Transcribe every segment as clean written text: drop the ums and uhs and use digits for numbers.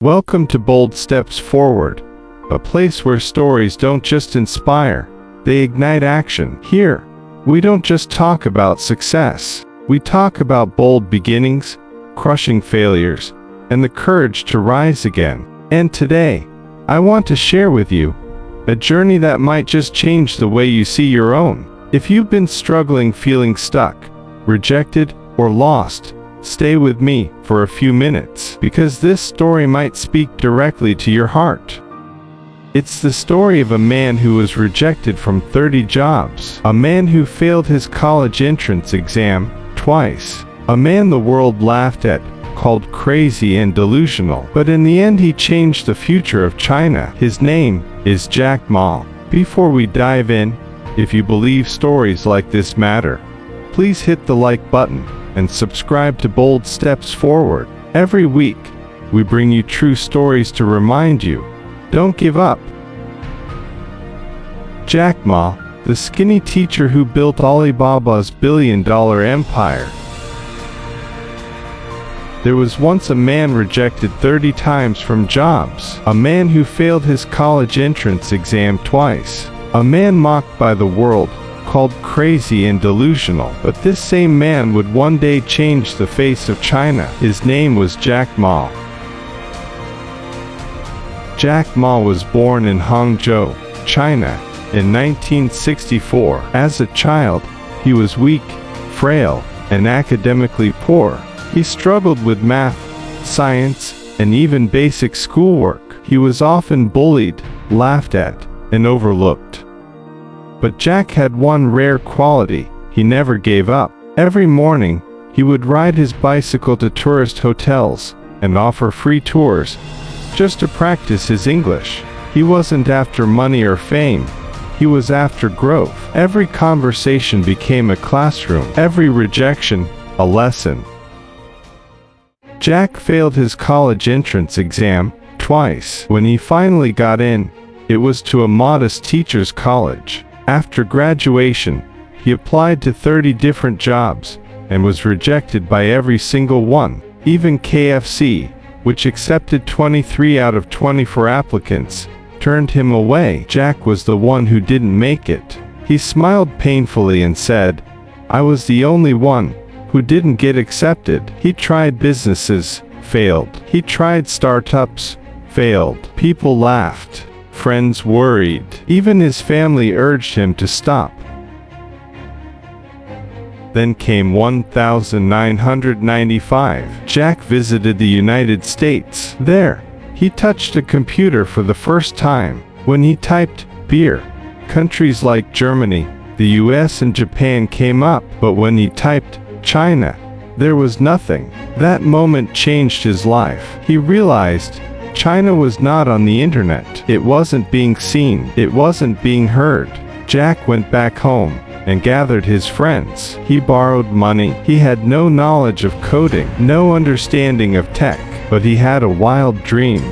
Welcome to Bold Steps Forward, a place where stories don't just inspire, they ignite action. Here, we don't just talk about success, we talk about bold beginnings, crushing failures, and the courage to rise again. And today, I want to share with you a journey that might just change the way you see your own. If you've been struggling, feeling stuck, rejected, or lost, stay with me for a few minutes, because this story might speak directly to your heart. It's the story of a man who was rejected from 30 jobs, a man who failed his college entrance exam twice, a man the world laughed at, called crazy and delusional, but in the end he changed the future of China. His name is Jack Ma. Before we dive in, if you believe stories like this matter, please hit the like button and subscribe to Bold Steps Forward. Every week, we bring you true stories to remind you, don't give up. Jack Ma, the skinny teacher who built Alibaba's billion-dollar empire. There was once a man rejected 30 times from jobs, a man who failed his college entrance exam twice, a man mocked by the world, called crazy and delusional. But this same man would one day change the face of China. His name was Jack Ma. Jack Ma was born in Hangzhou, China, in 1964. As a child, he was weak, frail, and academically poor. He struggled with math, science, and even basic schoolwork. He was often bullied, laughed at, and overlooked. But Jack had one rare quality: he never gave up. Every morning, he would ride his bicycle to tourist hotels and offer free tours, just to practice his English. He wasn't after money or fame, he was after growth. Every conversation became a classroom, every rejection, a lesson. Jack failed his college entrance exam twice. When he finally got in, it was to a modest teacher's college. After graduation, he applied to 30 different jobs and was rejected by every single one. Even KFC, which accepted 23 out of 24 applicants, turned him away. Jack was the one who didn't make it. He smiled painfully and said, "I was the only one who didn't get accepted." He tried businesses, failed. He tried startups, failed. People laughed. Friends worried. Even his family urged him to stop. Then came 1995. Jack visited the United States. There, he touched a computer for the first time. When he typed beer, countries like Germany, the US, and Japan came up. But when he typed China, there was nothing. That moment changed his life. He realized China was not on the internet. It wasn't being seen. It wasn't being heard. Jack went back home and gathered his friends. He borrowed money. He had no knowledge of coding, no understanding of tech, but he had a wild dream.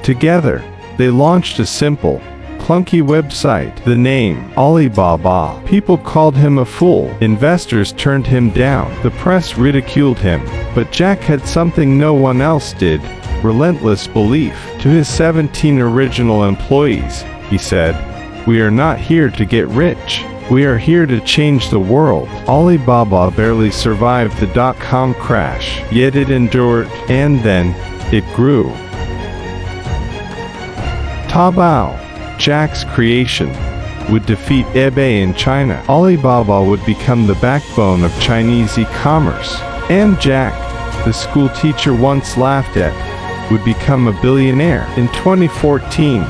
Together, they launched a simple, clunky website. The name, Alibaba. People called him a fool. Investors turned him down. The press ridiculed him. But Jack had something no one else did: relentless belief. To his 17 original employees, he said, "We are not here to get rich. We are here to change the world." Alibaba barely survived the dot-com crash, yet it endured, and then it grew. Taobao, Jack's creation, would defeat eBay in China. Alibaba would become the backbone of Chinese e-commerce. And Jack, the school teacher once laughed at, would become a billionaire. In 2014,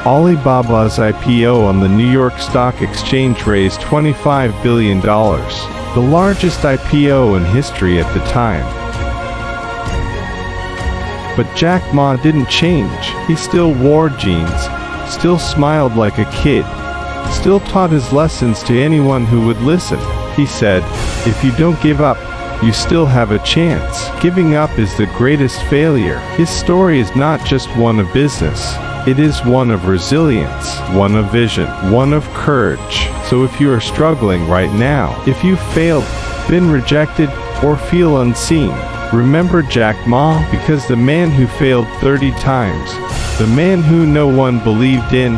Alibaba's IPO on the New York Stock Exchange raised $25 billion, the largest IPO in history at the time. But Jack Ma didn't change. He still wore jeans, still smiled like a kid, still taught his lessons to anyone who would listen. He said, "If you don't give up, you still have a chance. Giving up is the greatest failure." His story is not just one of business. It is one of resilience, one of vision, one of courage. So if you are struggling right now, if you failed, been rejected, or feel unseen, Remember Jack Ma? Because the man who failed 30 times, the man who no one believed in,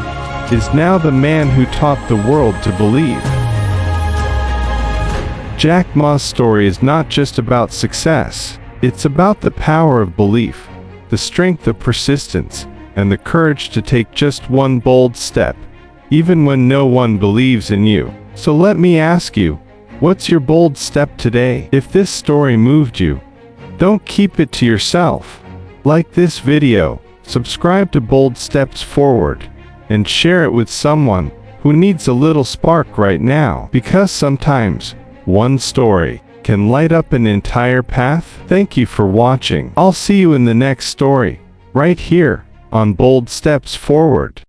is now the man who taught the world to believe. Jack Ma's story is not just about success. It's about the power of belief, the strength of persistence, and the courage to take just one bold step, even when no one believes in you. So let me ask you, what's your bold step today? If this story moved you, don't keep it to yourself. Like this video, subscribe to Bold Steps Forward, and share it with someone who needs a little spark right now. Because sometimes, one story can light up an entire path. Thank you for watching. I'll see you in the next story, right here, on Bold Steps Forward.